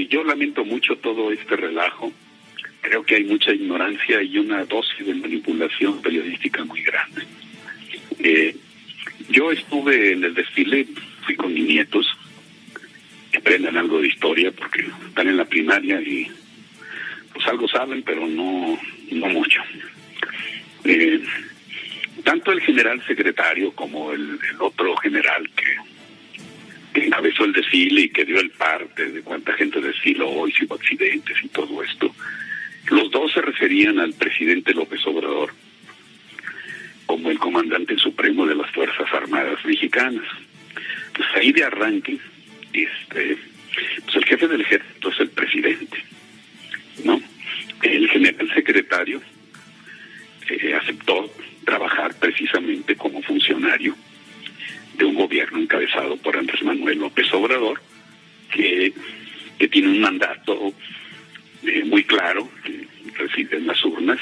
Yo lamento mucho todo este relajo. Creo que hay mucha ignorancia y una dosis de manipulación periodística muy grande. Yo estuve en el desfile, fui con mis nietos, que aprendan algo de historia porque están en la primaria y pues algo saben, pero no mucho. Tanto el general secretario como el otro general que encabezó el desfile y que dio el parte de cuánta gente desfiló y si hubo accidentes y todo esto, los dos se referían al presidente López Obrador como el comandante supremo de las Fuerzas Armadas Mexicanas. Pues ahí de arranque, pues el jefe del ejército es el presidente, ¿no? El general secretario aceptó trabajar precisamente como funcionario de un gobierno encabezado por Andrés Manuel López Obrador, que tiene un mandato muy claro, que reside en las urnas.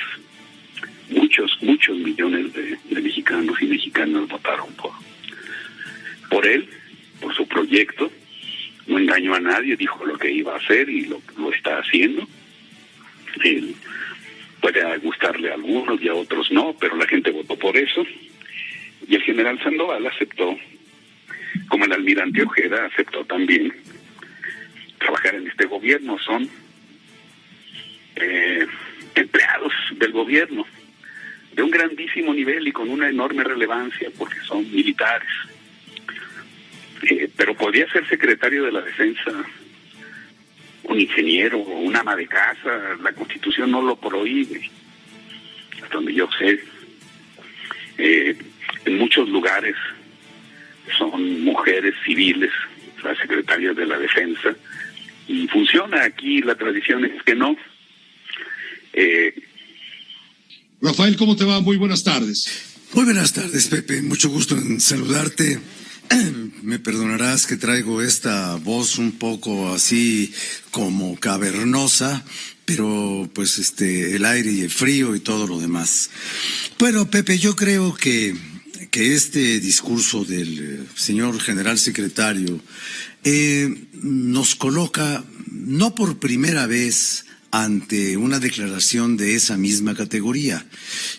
Muchos millones de mexicanos y mexicanas votaron por él, por su proyecto. No engañó a nadie, dijo lo que iba a hacer y lo está haciendo. Puede gustarle a algunos y a otros no, pero la gente votó por eso. Y el general Sandoval aceptó, como el almirante Ojeda aceptó también trabajar en este gobierno. Son empleados del gobierno de un grandísimo nivel y con una enorme relevancia porque son militares. Pero podía ser secretario de la Defensa un ingeniero o un ama de casa. La Constitución no lo prohíbe, hasta donde yo sé. En muchos lugares son mujeres civiles las secretarias de la Defensa y funciona. Aquí la tradición es que no. Rafael, ¿cómo te va? Muy buenas tardes. Muy buenas tardes, Pepe. Mucho gusto en saludarte. Me perdonarás que traigo esta voz un poco así como cavernosa, pero pues el aire y el frío y todo lo demás. Bueno, Pepe, yo creo que este discurso del señor general secretario nos coloca, no por primera vez, ante una declaración de esa misma categoría.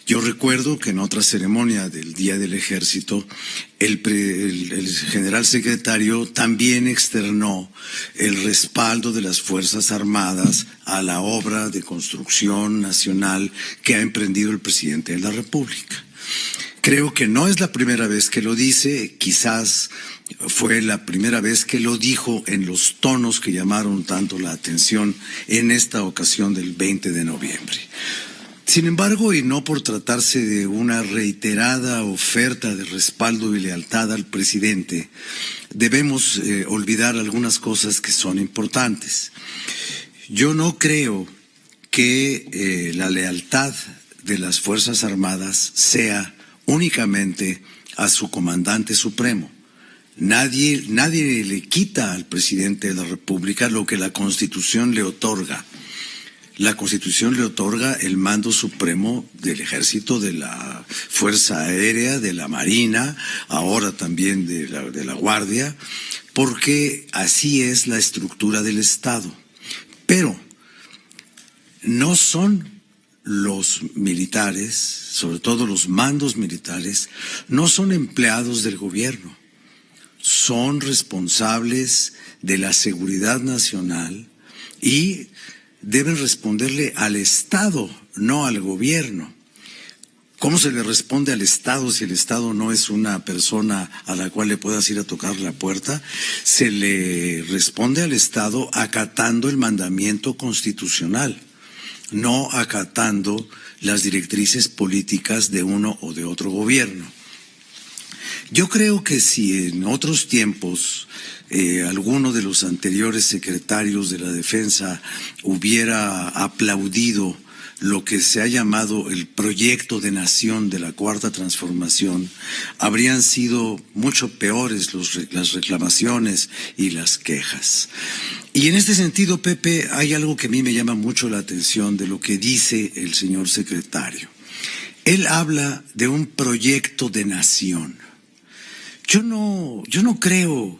Yo recuerdo que en otra ceremonia del Día del Ejército, el general secretario también externó el respaldo de las Fuerzas Armadas a la obra de construcción nacional que ha emprendido el presidente de la República. Creo que no es la primera vez que lo dice, quizás fue la primera vez que lo dijo en los tonos que llamaron tanto la atención en esta ocasión del 20 de noviembre. Sin embargo, y no por tratarse de una reiterada oferta de respaldo y lealtad al presidente, debemos olvidar algunas cosas que son importantes. Yo no creo que la lealtad de las Fuerzas Armadas sea únicamente a su comandante supremo. Nadie le quita al presidente de la República lo que la Constitución le otorga. La Constitución le otorga el mando supremo del Ejército, de la Fuerza Aérea, de la Marina, ahora también de la Guardia, porque así es la estructura del Estado. Pero no son los militares, sobre todo los mandos militares, no son empleados del gobierno. Son responsables de la seguridad nacional y deben responderle al Estado, no al gobierno. ¿Cómo se le responde al Estado si el Estado no es una persona a la cual le puedas ir a tocar la puerta? Se le responde al Estado acatando el mandamiento constitucional, no acatando las directrices políticas de uno o de otro gobierno. Yo creo que si en otros tiempos alguno de los anteriores secretarios de la Defensa hubiera aplaudido lo que se ha llamado el proyecto de nación de la Cuarta Transformación, habrían sido mucho peores las reclamaciones y las quejas. Y en este sentido, Pepe, hay algo que a mí me llama mucho la atención de lo que dice el señor secretario. Él habla de un proyecto de nación. Yo no creo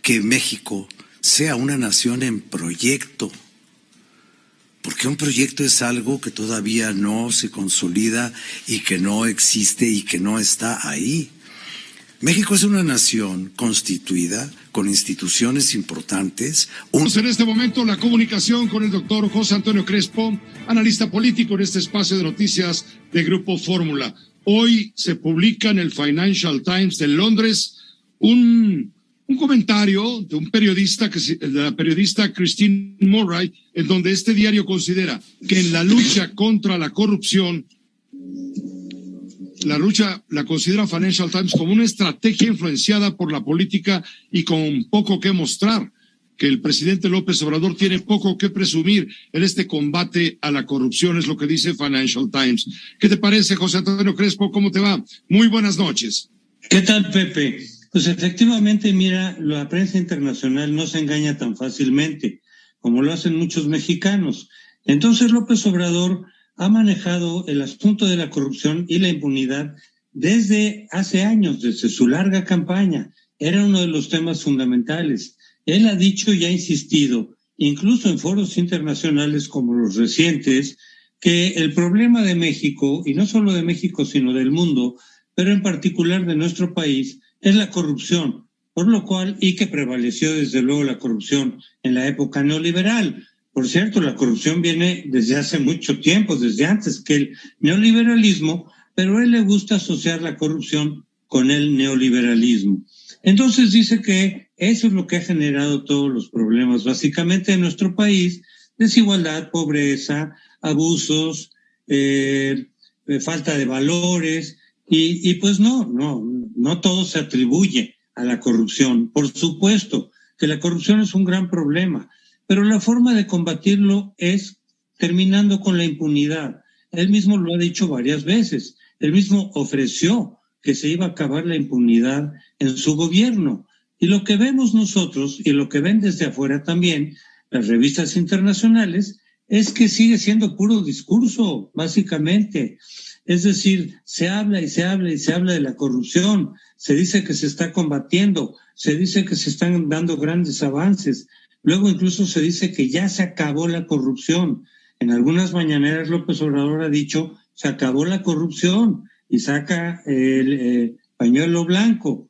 que México sea una nación en proyecto. Porque un proyecto es algo que todavía no se consolida y que no existe y que no está ahí. México es una nación constituida con instituciones importantes. En este momento la comunicación con el doctor José Antonio Crespo, analista político en este espacio de noticias de Grupo Fórmula. Hoy se publica en el Financial Times de Londres un comentario de un periodista, de la periodista Christine Murray, en donde este diario considera que en la lucha contra la corrupción, la lucha la considera Financial Times como una estrategia influenciada por la política y con poco que mostrar, que el presidente López Obrador tiene poco que presumir en este combate a la corrupción, es lo que dice Financial Times. ¿Qué te parece, José Antonio Crespo? ¿Cómo te va? Muy buenas noches. ¿Qué tal, Pepe? Pues efectivamente, mira, la prensa internacional no se engaña tan fácilmente como lo hacen muchos mexicanos. Entonces López Obrador ha manejado el asunto de la corrupción y la impunidad desde hace años, desde su larga campaña. Era uno de los temas fundamentales. Él ha dicho y ha insistido, incluso en foros internacionales como los recientes, que el problema de México, y no solo de México, sino del mundo, pero en particular de nuestro país, es la corrupción, por lo cual, y que prevaleció desde luego la corrupción en la época neoliberal. Por cierto, la corrupción viene desde hace mucho tiempo, desde antes que el neoliberalismo, pero a él le gusta asociar la corrupción con el neoliberalismo. Entonces dice que eso es lo que ha generado todos los problemas, básicamente en nuestro país: desigualdad, pobreza, abusos, falta de valores, y pues no todo se atribuye a la corrupción. Por supuesto que la corrupción es un gran problema, pero la forma de combatirlo es terminando con la impunidad. Él mismo lo ha dicho varias veces. Él mismo ofreció que se iba a acabar la impunidad en su gobierno. Y lo que vemos nosotros, y lo que ven desde afuera también, las revistas internacionales, es que sigue siendo puro discurso, básicamente. Es decir, se habla y se habla y se habla de la corrupción, se dice que se está combatiendo, se dice que se están dando grandes avances, luego incluso se dice que ya se acabó la corrupción. En algunas mañaneras López Obrador ha dicho, se acabó la corrupción, y saca el pañuelo blanco.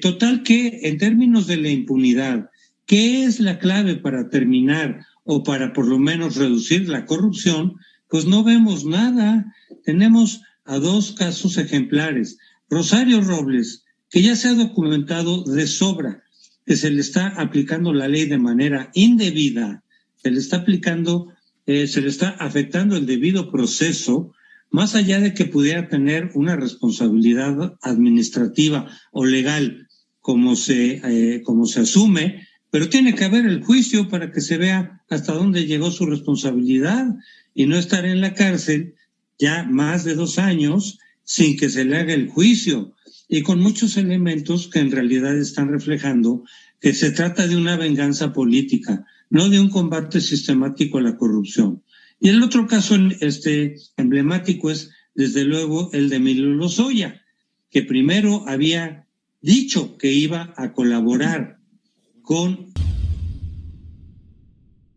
Total que en términos de la impunidad, ¿qué es la clave para terminar o para por lo menos reducir la corrupción? Pues no vemos nada. Tenemos a dos casos ejemplares. Rosario Robles, que ya se ha documentado de sobra que se le está aplicando la ley de manera indebida, se le está afectando el debido proceso, más allá de que pudiera tener una responsabilidad administrativa o legal como se asume, pero tiene que haber el juicio para que se vea hasta dónde llegó su responsabilidad y no estar en la cárcel ya más de 2 años sin que se le haga el juicio, y con muchos elementos que en realidad están reflejando que se trata de una venganza política, no de un combate sistemático a la corrupción. Y el otro caso emblemático es, desde luego, el de Emilio Lozoya, que primero había dicho que iba a colaborar con